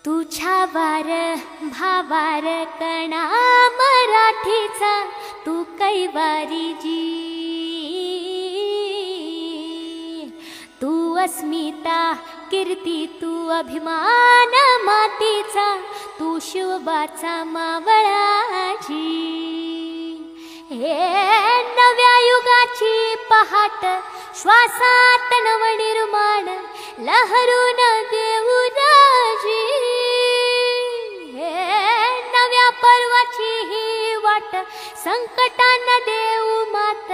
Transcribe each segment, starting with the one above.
तुझ्या वार भावार कणा मराठीचा तू कैवारी जी। तू अस्मिता कीर्ती तू अभिमान मातीचा तू शिवबाचा मावळाजी। हे नव्या युगाची पहाट श्वासात नवनिर्माण लहरून देऊ राजी। हे नव्या पर्वाची ही वाट संकटांना देऊ मात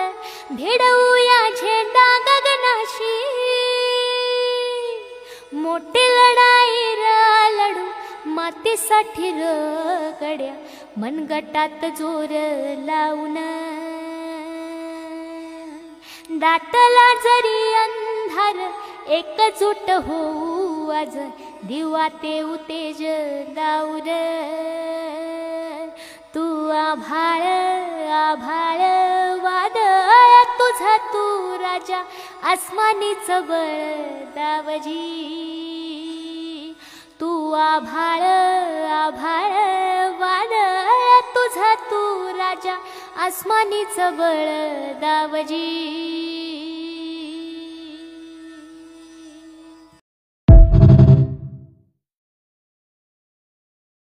भिडवूया झेंडा गगनाशी। मोठी लढाई लढू मातीसाठी गड्या मनगटात जोर लावून। दाटला जरी अंधार एकजूट होऊ आज दिवा ते उतेज दाऊर। तू आभाळ आभाळ वादळ तुझा तू राजा आसमानीच बळ दावजी। तू आभाळ आभाळ वादळ तुझा तू राजा आसमानीच बळ दावजी।